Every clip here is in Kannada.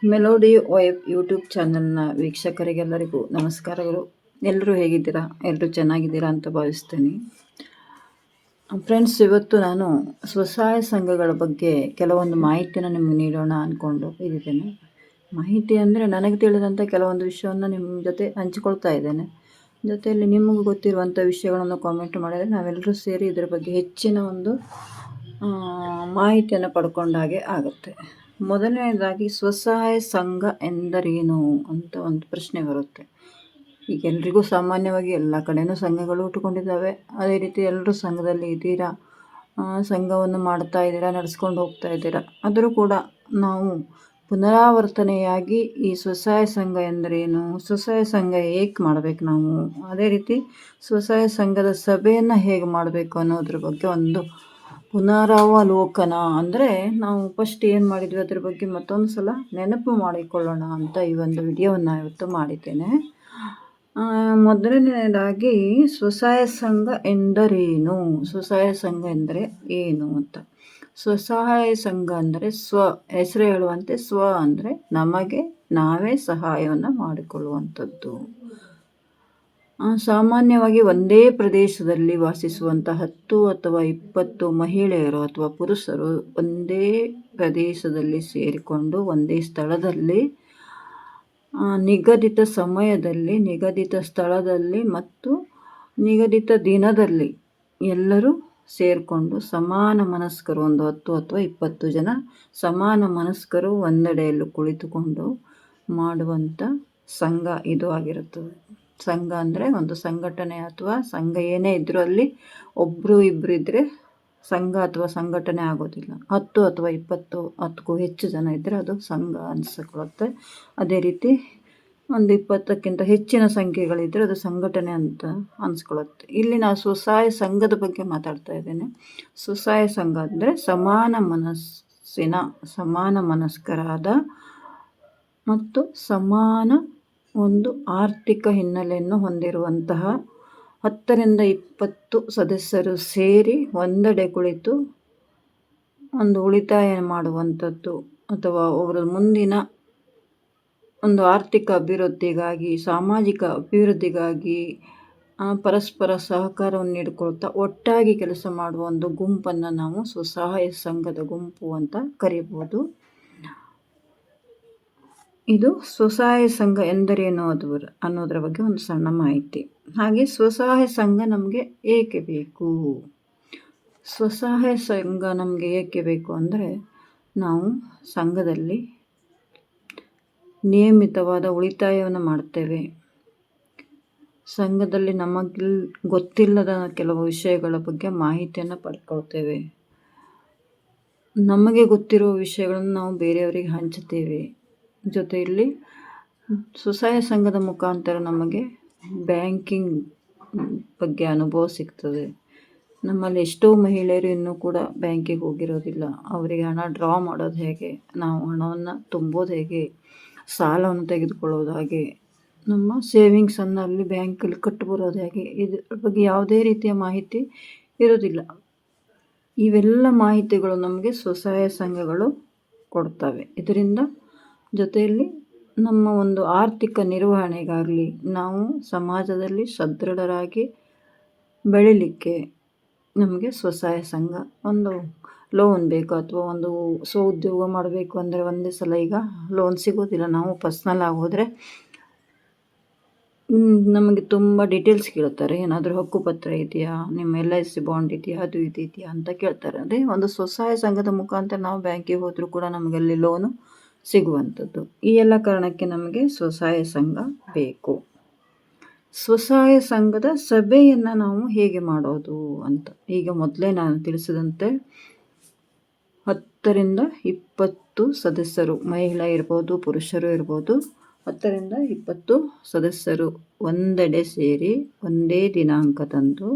ಮೆಲೋಡಿ ವೈಬ್ ಯೂಟ್ಯೂಬ್ ಚಾನಲ್ನ ವೀಕ್ಷಕರಿಗೆಲ್ಲರಿಗೂ ನಮಸ್ಕಾರಗಳು. ಎಲ್ಲರೂ ಹೇಗಿದ್ದೀರಾ? ಎಲ್ಲರೂ ಚೆನ್ನಾಗಿದ್ದೀರಾ ಅಂತ ಭಾವಿಸ್ತೇನೆ. ಫ್ರೆಂಡ್ಸ್, ಇವತ್ತು ನಾನು ಸ್ವಸಹಾಯ ಸಂಘಗಳ ಬಗ್ಗೆ ಕೆಲವೊಂದು ಮಾಹಿತಿಯನ್ನು ನಿಮಗೆ ನೀಡೋಣ ಅಂದ್ಕೊಂಡು ಇದ್ದೇನೆ. ಮಾಹಿತಿ ಅಂದರೆ ನನಗೆ ತಿಳಿದಂಥ ಕೆಲವೊಂದು ವಿಷಯವನ್ನು ನಿಮ್ಮ ಜೊತೆ ಹಂಚಿಕೊಳ್ತಾ ಇದ್ದೇನೆ. ಜೊತೆಯಲ್ಲಿ ನಿಮಗೂ ಗೊತ್ತಿರುವಂಥ ವಿಷಯಗಳನ್ನು ಕಾಮೆಂಟ್ ಮಾಡಿದರೆ ನಾವೆಲ್ಲರೂ ಸೇರಿ ಇದರ ಬಗ್ಗೆ ಹೆಚ್ಚಿನ ಒಂದು ಮಾಹಿತಿಯನ್ನು ಪಡ್ಕೊಂಡಾಗೆ ಆಗುತ್ತೆ. ಮೊದಲನೇದಾಗಿ ಸ್ವಸಹಾಯ ಸಂಘ ಎಂದರೇನು ಅಂತ ಒಂದು ಪ್ರಶ್ನೆ ಬರುತ್ತೆ. ಈಗ ಎಲ್ರಿಗೂ ಸಾಮಾನ್ಯವಾಗಿ ಎಲ್ಲ ಕಡೆಯೂ ಸಂಘಗಳು ಹುಟ್ಟುಕೊಂಡಿದ್ದಾವೆ. ಅದೇ ರೀತಿ ಎಲ್ಲರೂ ಸಂಘದಲ್ಲಿ ಇದ್ದೀರಾ, ಸಂಘವನ್ನು ಮಾಡ್ತಾ ಇದ್ದೀರಾ, ನಡೆಸ್ಕೊಂಡು ಹೋಗ್ತಾ ಇದ್ದೀರಾ. ಆದರೂ ಕೂಡ ನಾವು ಪುನರಾವರ್ತನೆಯಾಗಿ ಈ ಸ್ವಸಹಾಯ ಸಂಘ ಎಂದರೇನು, ಸ್ವಸಹಾಯ ಸಂಘ ಏಕೆ ಮಾಡಬೇಕು ನಾವು, ಅದೇ ರೀತಿ ಸ್ವಸಹಾಯ ಸಂಘದ ಸಭೆಯನ್ನು ಹೇಗೆ ಮಾಡಬೇಕು ಅನ್ನೋದ್ರ ಬಗ್ಗೆ ಒಂದು ಪುನರಾವಲೋಕನ, ಅಂದರೆ ನಾವು ಫಸ್ಟ್ ಏನು ಮಾಡಿದ್ವಿ ಅದ್ರ ಬಗ್ಗೆ ಮತ್ತೊಂದು ಸಲ ನೆನಪು ಮಾಡಿಕೊಳ್ಳೋಣ ಅಂತ ಈ ಒಂದು ವಿಡಿಯೋವನ್ನು ಇವತ್ತು ಮಾಡಿದ್ದೇನೆ. ಮೊದಲನೇದಾಗಿ ಸ್ವಸಹಾಯ ಸಂಘ ಎಂದರೇನು, ಸ್ವಸಹಾಯ ಸಂಘ ಎಂದರೆ ಏನು ಅಂತ. ಸ್ವಸಹಾಯ ಸಂಘ ಅಂದರೆ ಹೆಸರು ಹೇಳುವಂತೆ ಸ್ವ ಅಂದರೆ ನಮಗೆ ನಾವೇ ಸಹಾಯವನ್ನು ಮಾಡಿಕೊಳ್ಳುವಂಥದ್ದು. ಸಾಮಾನ್ಯವಾಗಿ ಒಂದೇ ಪ್ರದೇಶದಲ್ಲಿ ವಾಸಿಸುವಂಥ 10 ಅಥವಾ 20 ಮಹಿಳೆಯರು ಅಥವಾ ಪುರುಷರು ಒಂದೇ ಪ್ರದೇಶದಲ್ಲಿ ಸೇರಿಕೊಂಡು ಒಂದೇ ಸ್ಥಳದಲ್ಲಿ ನಿಗದಿತ ಸಮಯದಲ್ಲಿ, ನಿಗದಿತ ಸ್ಥಳದಲ್ಲಿ ಮತ್ತು ನಿಗದಿತ ದಿನದಲ್ಲಿ ಎಲ್ಲರೂ ಸೇರಿಕೊಂಡು ಸಮಾನ ಮನಸ್ಕರು, ಒಂದು 10 ಅಥವಾ 20 ಜನ ಸಮಾನ ಮನಸ್ಕರು ಒಂದೆಡೆಯಲ್ಲಿ ಕುಳಿತುಕೊಂಡು ಮಾಡುವಂಥ ಸಂಘ ಇದು ಆಗಿರುತ್ತದೆ. ಸಂಘ ಅಂದರೆ ಒಂದು ಸಂಘಟನೆ ಅಥವಾ ಸಂಘ ಏನೇ ಇದ್ದರೂ ಅಲ್ಲಿ ಒಬ್ಬರು ಇಬ್ಬರು ಇದ್ದರೆ ಸಂಘ ಅಥವಾ ಸಂಘಟನೆ ಆಗೋದಿಲ್ಲ. 10 ಅಥವಾ 20, 10ಕ್ಕೂ ಹೆಚ್ಚು ಜನ ಇದ್ದರೆ ಅದು ಸಂಘ ಅನಿಸಿಕೊಳ್ಳುತ್ತೆ. ಅದೇ ರೀತಿ ಒಂದು 20ಕ್ಕಿಂತ ಹೆಚ್ಚಿನ ಸಂಖ್ಯೆಗಳಿದ್ದರೆ ಅದು ಸಂಘಟನೆ ಅಂತ ಅನಿಸ್ಕೊಳ್ಳುತ್ತೆ. ಇಲ್ಲಿ ನಾವು ಸ್ವಸಹಾಯ ಸಂಘದ ಬಗ್ಗೆ ಮಾತಾಡ್ತಾ ಇದ್ದೇನೆ. ಸ್ವಸಹಾಯ ಸಂಘ ಅಂದರೆ ಸಮಾನ ಮನಸ್ಕರಾದ ಮತ್ತು ಸಮಾನ ಒಂದು ಆರ್ಥಿಕ ಹಿನ್ನೆಲೆಯನ್ನು ಹೊಂದಿರುವಂತಹ 10ರಿಂದ 20 ಸದಸ್ಯರು ಸೇರಿ ಒಂದೆಡೆ ಕುಳಿತು ಒಂದು ಉಳಿತಾಯ ಮಾಡುವಂಥದ್ದು ಅಥವಾ ಅವರ ಮುಂದಿನ ಒಂದು ಆರ್ಥಿಕ ಅಭಿವೃದ್ಧಿಗಾಗಿ, ಸಾಮಾಜಿಕ ಅಭಿವೃದ್ಧಿಗಾಗಿ ಪರಸ್ಪರ ಸಹಕಾರವನ್ನು ನೀಡಿಕೊಳ್ತಾ ಒಟ್ಟಾಗಿ ಕೆಲಸ ಮಾಡುವ ಒಂದು ಗುಂಪನ್ನು ನಾವು ಸ್ವಸಹಾಯ ಸಂಘದ ಗುಂಪು ಅಂತ ಕರೀಬೋದು. ಇದು ಸ್ವಸಹಾಯ ಸಂಘ ಎಂದರೇನು ಅನ್ನೋದರ ಬಗ್ಗೆ ಒಂದು ಸಣ್ಣ ಮಾಹಿತಿ. ಹಾಗೆ ಸ್ವಸಹಾಯ ಸಂಘ ನಮಗೆ ಏಕೆ ಬೇಕು? ಸ್ವಸಹಾಯ ಸಂಘ ನಮಗೆ ಏಕೆ ಬೇಕು ಅಂದರೆ, ನಾವು ಸಂಘದಲ್ಲಿ ನಿಯಮಿತವಾದ ಉಳಿತಾಯವನ್ನು ಮಾಡ್ತೇವೆ. ಸಂಘದಲ್ಲಿ ನಮಗೆ ಗೊತ್ತಿಲ್ಲದ ಕೆಲವು ವಿಷಯಗಳ ಬಗ್ಗೆ ಮಾಹಿತಿಯನ್ನು ಪಡ್ಕೊಳ್ತೇವೆ. ನಮಗೆ ಗೊತ್ತಿರುವ ವಿಷಯಗಳನ್ನು ನಾವು ಬೇರೆಯವರಿಗೆ ಹಂಚುತ್ತೇವೆ. ಜೊತೆಯಲ್ಲಿ ಸ್ವಸಹಾಯ ಸಂಘದ ಮುಖಾಂತರ ನಮಗೆ ಬ್ಯಾಂಕಿಂಗ್ ಬಗ್ಗೆ ಅನುಭವ ಸಿಗ್ತದೆ. ನಮ್ಮಲ್ಲಿ ಎಷ್ಟೋ ಮಹಿಳೆಯರು ಇನ್ನೂ ಕೂಡ ಬ್ಯಾಂಕಿಗೆ ಹೋಗಿರೋದಿಲ್ಲ. ಅವರಿಗೆ ಹಣ ಡ್ರಾ ಮಾಡೋದು ಹೇಗೆ, ನಾವು ಹಣವನ್ನು ತುಂಬೋದು ಹೇಗೆ, ಸಾಲವನ್ನು ತೆಗೆದುಕೊಳ್ಳೋದು ಹಾಗೆ, ನಮ್ಮ ಸೇವಿಂಗ್ಸನ್ನು ಅಲ್ಲಿ ಬ್ಯಾಂಕಲ್ಲಿ ಕಟ್ಟಿಬರೋದು ಹೇಗೆ, ಇದ್ರ ಬಗ್ಗೆ ಯಾವುದೇ ರೀತಿಯ ಮಾಹಿತಿ ಇರೋದಿಲ್ಲ. ಇವೆಲ್ಲ ಮಾಹಿತಿಗಳು ನಮಗೆ ಸ್ವಸಹಾಯ ಸಂಘಗಳು ಕೊಡ್ತವೆ. ಇದರಿಂದ ಜೊತೆಯಲ್ಲಿ ನಮ್ಮ ಒಂದು ಆರ್ಥಿಕ ನಿರ್ವಹಣೆಗಾಗಲಿ, ನಾವು ಸಮಾಜದಲ್ಲಿ ಸದೃಢರಾಗಿ ಬೆಳಿಲಿಕ್ಕೆ ನಮಗೆ ಸ್ವಸಹಾಯ ಸಂಘ, ಒಂದು ಲೋನ್ ಬೇಕು ಅಥವಾ ಒಂದು ಸ್ವಉದ್ಯೋಗ ಮಾಡಬೇಕು ಅಂದರೆ ಒಂದೇ ಸಲ ಈಗ ಲೋನ್ ಸಿಗೋದಿಲ್ಲ. ನಾವು ಪರ್ಸ್ನಲ್ ಆಗಿ ಹೋದರೆ ನಮಗೆ ತುಂಬ ಡೀಟೇಲ್ಸ್ ಕೇಳ್ತಾರೆ. ಏನಾದರೂ ಹಕ್ಕುಪತ್ರ ಇದೆಯಾ, ನಿಮ್ಮ LIC ಬಾಂಡ್ ಇದೆಯಾ, ಅದು ಇದೆಯಾ ಅಂತ ಕೇಳ್ತಾರೆ. ಅದೇ ಒಂದು ಸ್ವಸಹಾಯ ಸಂಘದ ಮುಖಾಂತರ ನಾವು ಬ್ಯಾಂಕಿಗೆ ಹೋದರೂ ಕೂಡ ನಮಗಲ್ಲಿ ಲೋನು ಸಿಗುವಂಥದ್ದು. ಈ ಎಲ್ಲ ಕಾರಣಕ್ಕೆ ನಮಗೆ ಸ್ವಸಹಾಯ ಸಂಘ ಬೇಕು. ಸ್ವಸಹಾಯ ಸಂಘದ ಸಭೆಯನ್ನು ನಾವು ಹೇಗೆ ಮಾಡೋದು ಅಂತ, ಈಗ ಮೊದಲೇ ನಾನು ತಿಳಿಸಿದಂತೆ 10ರಿಂದ 20 ಸದಸ್ಯರು, ಮಹಿಳೆ ಇರ್ಬೋದು, ಪುರುಷರು ಇರ್ಬೋದು, 10ರಿಂದ 20 ಸದಸ್ಯರು ಒಂದೆಡೆ ಸೇರಿ ಒಂದೇ ದಿನಾಂಕದಂದು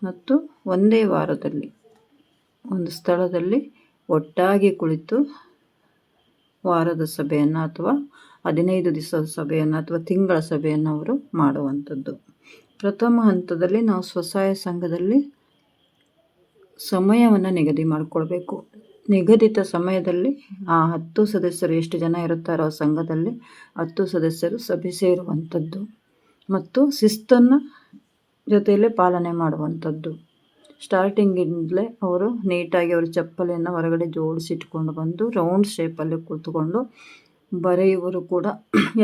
ಮತ್ತು ಒಂದೇ ವಾರದಲ್ಲಿ ಒಂದು ಸ್ಥಳದಲ್ಲಿ ಒಟ್ಟಾಗಿ ಕುಳಿತು ವಾರದ ಸಭೆಯನ್ನು ಅಥವಾ 15 ದಿವಸದ ಸಭೆಯನ್ನು ಅಥವಾ ತಿಂಗಳ ಸಭೆಯನ್ನು ಅವರು ಮಾಡುವಂಥದ್ದು. ಪ್ರಥಮ ಹಂತದಲ್ಲಿ ನಾವು ಸ್ವಸಹಾಯ ಸಂಘದಲ್ಲಿ ಸಮಯವನ್ನು ನಿಗದಿ ಮಾಡಿಕೊಳ್ಬೇಕು. ನಿಗದಿತ ಸಮಯದಲ್ಲಿ ಆ 10 ಸದಸ್ಯರು ಎಷ್ಟು ಜನ ಇರುತ್ತಾರೋ ಸಂಘದಲ್ಲಿ 10 ಸದಸ್ಯರು ಸಭೆ ಸೇರುವಂಥದ್ದು ಮತ್ತು ಶಿಸ್ತನ್ನು ಜೊತೆಯಲ್ಲೇ ಪಾಲನೆ ಮಾಡುವಂಥದ್ದು. ಸ್ಟಾರ್ಟಿಂಗಿಂದಲೇ ಅವರು ನೀಟಾಗಿ ಅವರ ಚಪ್ಪಲಿಯನ್ನು ಹೊರಗಡೆ ಜೋಡಿಸಿಟ್ಕೊಂಡು ಬಂದು ರೌಂಡ್ ಶೇಪಲ್ಲಿ ಕೂತ್ಕೊಂಡು ಬರೆಯುವರು ಕೂಡ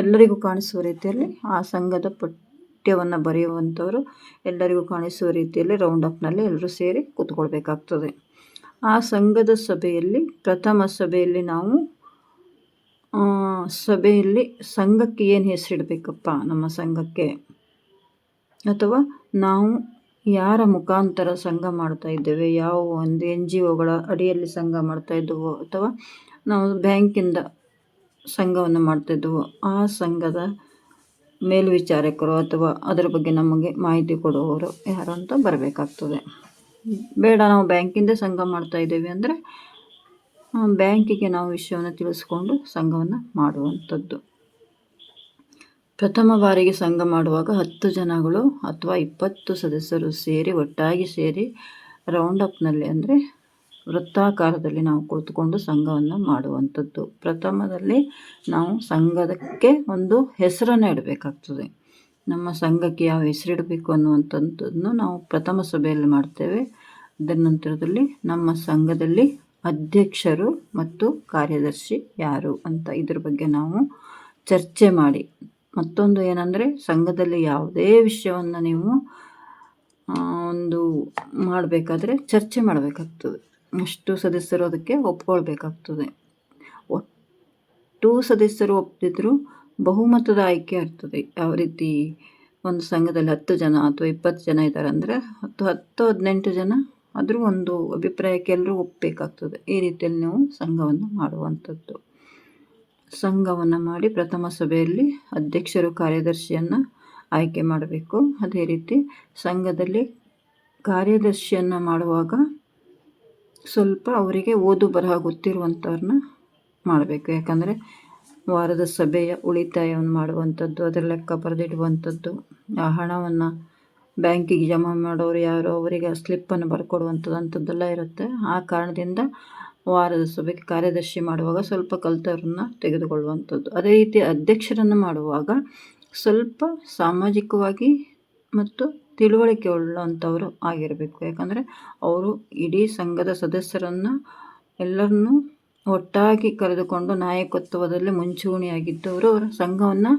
ಎಲ್ಲರಿಗೂ ಕಾಣಿಸುವ ರೀತಿಯಲ್ಲಿ ಆ ಸಂಘದ ಪಠ್ಯವನ್ನು ಬರೆಯುವಂಥವರು ಎಲ್ಲರಿಗೂ ಕಾಣಿಸುವ ರೀತಿಯಲ್ಲಿ ರೌಂಡ್ ಅಪ್ನಲ್ಲಿ ಎಲ್ಲರೂ ಸೇರಿ ಕೂತ್ಕೊಳ್ಬೇಕಾಗ್ತದೆ. ಆ ಸಂಘದ ಸಭೆಯಲ್ಲಿ ಪ್ರಥಮ ಸಭೆಯಲ್ಲಿ ನಾವು ಸಂಘಕ್ಕೆ ಏನು ಹೆಸರಿಡಬೇಕಪ್ಪ, ನಮ್ಮ ಸಂಘಕ್ಕೆ ಅಥವಾ ನಾವು ಯಾರ ಮುಖಾಂತರ ಸಂಘ ಮಾಡ್ತಾ ಇದ್ದೇವೆ, ಯಾವ ಒಂದು NGOಗಳ ಅಡಿಯಲ್ಲಿ ಸಂಘ ಮಾಡ್ತಾ ಇದ್ದವೋ ಅಥವಾ ನಾವು ಬ್ಯಾಂಕಿಂದ ಸಂಘವನ್ನು ಮಾಡ್ತಾ ಇದ್ದವೋ ಆ ಸಂಘದ ಮೇಲ್ವಿಚಾರಕರು ಅಥವಾ ಅದರ ಬಗ್ಗೆ ನಮಗೆ ಮಾಹಿತಿ ಕೊಡುವವರು ಯಾರು ಅಂತ ಬರಬೇಕಾಗ್ತದೆ. ಬೇಡ ನಾವು ಬ್ಯಾಂಕಿಂದ ಸಂಘ ಮಾಡ್ತಾ ಇದ್ದೇವೆ ಅಂದರೆ ಬ್ಯಾಂಕಿಗೆ ನಾವು ವಿಷಯವನ್ನು ತಿಳಿಸ್ಕೊಂಡು ಸಂಘವನ್ನು ಮಾಡುವಂಥದ್ದು. ಪ್ರಥಮ ಬಾರಿಗೆ ಸಂಘ ಮಾಡುವಾಗ 10 ಜನಗಳು ಅಥವಾ 20 ಸದಸ್ಯರು ಸೇರಿ ಒಟ್ಟಾಗಿ ಸೇರಿ ರೌಂಡ್ ಅಪ್ನಲ್ಲಿ ಅಂದರೆ ವೃತ್ತಾಕಾರದಲ್ಲಿ ನಾವು ಕುಳಿತುಕೊಂಡು ಸಂಘವನ್ನು ಮಾಡುವಂಥದ್ದು. ಪ್ರಥಮದಲ್ಲಿ ನಾವು ಸಂಘಕ್ಕೆ ಒಂದು ಹೆಸರನ್ನು ಇಡಬೇಕಾಗ್ತದೆ. ನಮ್ಮ ಸಂಘಕ್ಕೆ ಯಾವ ಹೆಸರಿಡಬೇಕು ಅನ್ನುವಂಥದ್ದನ್ನು ನಾವು ಪ್ರಥಮ ಸಭೆಯಲ್ಲಿ ಮಾಡ್ತೇವೆ. ಅದರ ನಂತರದಲ್ಲಿ ನಮ್ಮ ಸಂಘದಲ್ಲಿ ಅಧ್ಯಕ್ಷರು ಮತ್ತು ಕಾರ್ಯದರ್ಶಿ ಯಾರು ಅಂತ ಇದ್ರ ಬಗ್ಗೆ ನಾವು ಚರ್ಚೆ ಮಾಡಿ, ಮತ್ತೊಂದು ಏನಂದರೆ ಸಂಘದಲ್ಲಿ ಯಾವುದೇ ವಿಷಯವನ್ನು ನೀವು ಒಂದು ಮಾಡಬೇಕಾದ್ರೆ ಚರ್ಚೆ ಮಾಡಬೇಕಾಗ್ತದೆ. ಅಷ್ಟು ಸದಸ್ಯರು ಅದಕ್ಕೆ ಒಪ್ಕೊಳ್ಬೇಕಾಗ್ತದೆ. ಒಟ್ಟು ಸದಸ್ಯರು ಒಪ್ಪಿದ್ರು ಬಹುಮತದ ಆಯ್ಕೆ ಆಗ್ತದೆ. ಯಾವ ರೀತಿ ಒಂದು ಸಂಘದಲ್ಲಿ 10 ಜನ ಅಥವಾ 20 ಜನ ಇದ್ದಾರೆ ಅಂದರೆ 10-18 ಜನ ಆದರೂ ಒಂದು ಅಭಿಪ್ರಾಯಕ್ಕೆ ಎಲ್ಲರೂ ಒಪ್ಪಬೇಕಾಗ್ತದೆ. ಈ ರೀತಿಯಲ್ಲಿ ನೀವು ಸಂಘವನ್ನು ಮಾಡುವಂಥದ್ದು. ಸಂಘವನ್ನು ಮಾಡಿ ಪ್ರಥಮ ಸಭೆಯಲ್ಲಿ ಅಧ್ಯಕ್ಷರು ಕಾರ್ಯದರ್ಶಿಯನ್ನು ಆಯ್ಕೆ ಮಾಡಬೇಕು. ಅದೇ ರೀತಿ ಸಂಘದಲ್ಲಿ ಕಾರ್ಯದರ್ಶಿಯನ್ನು ಮಾಡುವಾಗ ಸ್ವಲ್ಪ ಅವರಿಗೆ ಓದು ಬರಹ ಗೊತ್ತಿರುವಂಥವ್ರನ್ನ ಮಾಡಬೇಕು. ಯಾಕಂದರೆ ವಾರದ ಸಭೆಯ ಉಳಿತಾಯವನ್ನು ಮಾಡುವಂಥದ್ದು, ಅದರ ಲೆಕ್ಕ ಬರೆದಿಡುವಂಥದ್ದು, ಆ ಹಣವನ್ನು ಬ್ಯಾಂಕಿಗೆ ಜಮಾ ಮಾಡೋರು ಯಾರು ಅವರಿಗೆ ಸ್ಲಿಪ್ಪನ್ನು ಬರ್ಕೊಡುವಂಥದ್ದು ಅಂಥದ್ದೆಲ್ಲ ಇರುತ್ತೆ. ಆ ಕಾರಣದಿಂದ ವಾರದ ಸಭೆಗೆ ಕಾರ್ಯದರ್ಶಿ ಮಾಡುವಾಗ ಸ್ವಲ್ಪ ಕಲಿತವ್ರನ್ನ ತೆಗೆದುಕೊಳ್ಳುವಂಥದ್ದು. ಅದೇ ರೀತಿ ಅಧ್ಯಕ್ಷರನ್ನು ಮಾಡುವಾಗ ಸ್ವಲ್ಪ ಸಾಮಾಜಿಕವಾಗಿ ಮತ್ತು ತಿಳುವಳಿಕೆ ಉಳ್ಳಂಥವರು ಆಗಿರಬೇಕು. ಯಾಕಂದರೆ ಅವರು ಇಡೀ ಸಂಘದ ಸದಸ್ಯರನ್ನು ಎಲ್ಲರನ್ನೂ ಒಟ್ಟಾಗಿ ಕರೆದುಕೊಂಡು ನಾಯಕತ್ವದಲ್ಲಿ ಮುಂಚೂಣಿಯಾಗಿದ್ದವರು ಅವರ ಸಂಘವನ್ನು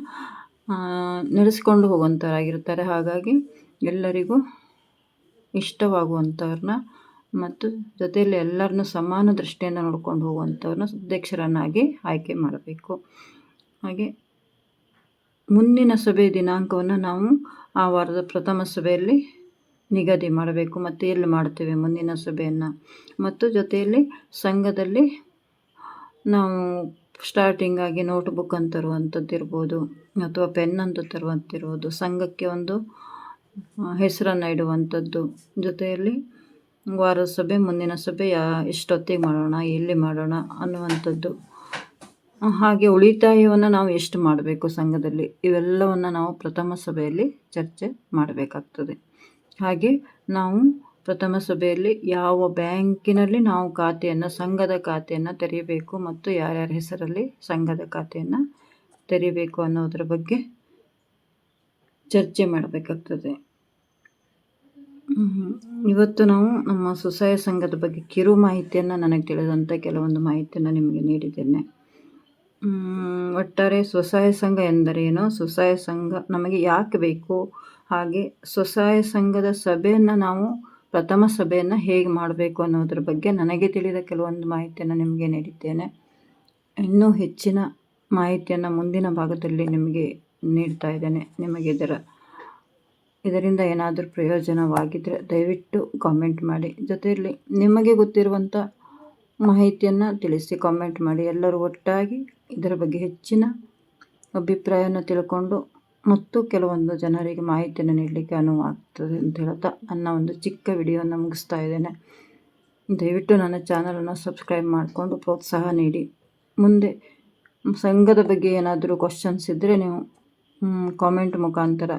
ನಡೆಸಿಕೊಂಡು ಹೋಗುವಂಥವರಾಗಿರ್ತಾರೆ. ಹಾಗಾಗಿ ಎಲ್ಲರಿಗೂ ಇಷ್ಟವಾಗುವಂಥವ್ರನ್ನ ಮತ್ತು ಜೊತೆಯಲ್ಲಿ ಎಲ್ಲರನ್ನೂ ಸಮಾನ ದೃಷ್ಟಿಯಿಂದ ನೋಡ್ಕೊಂಡು ಹೋಗುವಂಥವ್ರನ್ನ ಅಧ್ಯಕ್ಷರನ್ನಾಗಿ ಆಯ್ಕೆ ಮಾಡಬೇಕು. ಹಾಗೆ ಮುಂದಿನ ಸಭೆ ದಿನಾಂಕವನ್ನು ನಾವು ಆ ವಾರದ ಪ್ರಥಮ ಸಭೆಯಲ್ಲಿ ನಿಗದಿ ಮಾಡಬೇಕು ಮತ್ತು ಎಲ್ಲಿ ಮಾಡ್ತೇವೆ ಮುಂದಿನ ಸಭೆಯನ್ನು. ಮತ್ತು ಜೊತೆಯಲ್ಲಿ ಸಂಘದಲ್ಲಿ ನಾವು ಸ್ಟಾರ್ಟಿಂಗ್ ಆಗಿ ನೋಟ್ಬುಕ್ ಅಂತ ತರುವಂಥದ್ದು ಇರ್ಬೋದು ಅಥವಾ ಪೆನ್ ಅಂತ ತರುವಂತಿರ್ಬೋದು, ಸಂಘಕ್ಕೆ ಒಂದು ಹೆಸರನ್ನು ಇಡುವಂಥದ್ದು, ಜೊತೆಯಲ್ಲಿ ವಾರದ ಸಭೆ ಮುಂದಿನ ಸಭೆ ಎಷ್ಟೊತ್ತಿಗೆ ಮಾಡೋಣ, ಎಲ್ಲಿ ಮಾಡೋಣ ಅನ್ನುವಂಥದ್ದು. ಹಾಗೆ ಉಳಿತಾಯವನ್ನು ನಾವು ಎಷ್ಟು ಮಾಡಬೇಕು ಸಂಘದಲ್ಲಿ, ಇವೆಲ್ಲವನ್ನು ನಾವು ಪ್ರಥಮ ಸಭೆಯಲ್ಲಿ ಚರ್ಚೆ ಮಾಡಬೇಕಾಗ್ತದೆ. ಹಾಗೆ ನಾವು ಪ್ರಥಮ ಸಭೆಯಲ್ಲಿ ಯಾವ ಬ್ಯಾಂಕಿನಲ್ಲಿ ನಾವು ಸಂಘದ ಖಾತೆಯನ್ನು ತೆರೆಯಬೇಕು ಮತ್ತು ಯಾರ್ಯಾರ ಹೆಸರಲ್ಲಿ ಸಂಘದ ಖಾತೆಯನ್ನು ತೆರೆಯಬೇಕು ಅನ್ನೋದ್ರ ಬಗ್ಗೆ ಚರ್ಚೆ ಮಾಡಬೇಕಾಗ್ತದೆ. ಇವತ್ತು ನಾವು ನಮ್ಮ ಸ್ವಸಹಾಯ ಸಂಘದ ಬಗ್ಗೆ ಕಿರು ಮಾಹಿತಿಯನ್ನು, ನನಗೆ ತಿಳಿದಂಥ ಕೆಲವೊಂದು ಮಾಹಿತಿಯನ್ನು ನಿಮಗೆ ನೀಡಿದ್ದೇನೆ. ಒಟ್ಟಾರೆ ಸ್ವಸಹಾಯ ಸಂಘ ಎಂದರೇನು, ಸ್ವಸಹಾಯ ಸಂಘ ನಮಗೆ ಯಾಕೆ ಬೇಕು, ಹಾಗೆ ಸ್ವಸಹಾಯ ಸಂಘದ ಸಭೆಯನ್ನು ನಾವು ಪ್ರಥಮ ಸಭೆಯನ್ನು ಹೇಗೆ ಮಾಡಬೇಕು ಅನ್ನೋದ್ರ ಬಗ್ಗೆ ನನಗೆ ತಿಳಿದ ಕೆಲವೊಂದು ಮಾಹಿತಿಯನ್ನು ನಿಮಗೆ ನೀಡಿದ್ದೇನೆ. ಇನ್ನೂ ಹೆಚ್ಚಿನ ಮಾಹಿತಿಯನ್ನು ಮುಂದಿನ ಭಾಗದಲ್ಲಿ ನಿಮಗೆ ನೀಡ್ತಾ ಇದ್ದೇನೆ. ನಿಮಗೆ ಇದರಿಂದ ಏನಾದರೂ ಪ್ರಯೋಜನವಾಗಿದ್ದರೆ ದಯವಿಟ್ಟು ಕಾಮೆಂಟ್ ಮಾಡಿ. ಜೊತೆಯಲ್ಲಿ ನಿಮಗೆ ಗೊತ್ತಿರುವಂಥ ಮಾಹಿತಿಯನ್ನು ತಿಳಿಸಿ, ಕಾಮೆಂಟ್ ಮಾಡಿ. ಎಲ್ಲರೂ ಒಟ್ಟಾಗಿ ಇದರ ಬಗ್ಗೆ ಹೆಚ್ಚಿನ ಅಭಿಪ್ರಾಯವನ್ನು ತಿಳ್ಕೊಂಡು ಮತ್ತು ಕೆಲವೊಂದು ಜನರಿಗೆ ಮಾಹಿತಿಯನ್ನು ನೀಡಲಿಕ್ಕೆ ಅನುವಾಗ್ತದೆ ಅಂತ ಹೇಳ್ತಾ ನನ್ನ ಒಂದು ಚಿಕ್ಕ ವಿಡಿಯೋವನ್ನು ಮುಗಿಸ್ತಾ ಇದ್ದೇನೆ. ದಯವಿಟ್ಟು ನನ್ನ ಚಾನಲನ್ನು ಸಬ್ಸ್ಕ್ರೈಬ್ ಮಾಡಿಕೊಂಡು ಪ್ರೋತ್ಸಾಹ ನೀಡಿ. ಮುಂದೆ ಸಂಘದ ಬಗ್ಗೆ ಏನಾದರೂ ಕ್ವಶನ್ಸ್ ಇದ್ದರೆ ನೀವು ಕಾಮೆಂಟ್ ಮುಖಾಂತರ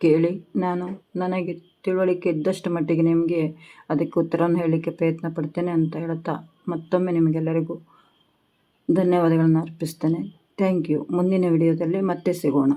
ಕೇಳಿ. ನನಗೆ ತಿಳುವಳಿಕೆ ಇದ್ದಷ್ಟು ಮಟ್ಟಿಗೆ ನಿಮಗೆ ಅದಕ್ಕೆ ಉತ್ತರವನ್ನು ಹೇಳಲಿಕ್ಕೆ ಪ್ರಯತ್ನ ಪಡ್ತೇನೆ ಅಂತ ಹೇಳ್ತಾ ಮತ್ತೊಮ್ಮೆ ನಿಮಗೆಲ್ಲರಿಗೂ ಧನ್ಯವಾದಗಳನ್ನು ಅರ್ಪಿಸ್ತೇನೆ. Thank you. ಮುಂದಿನ ವಿಡಿಯೋದಲ್ಲಿ ಮತ್ತೆ ಸಿಗೋಣ.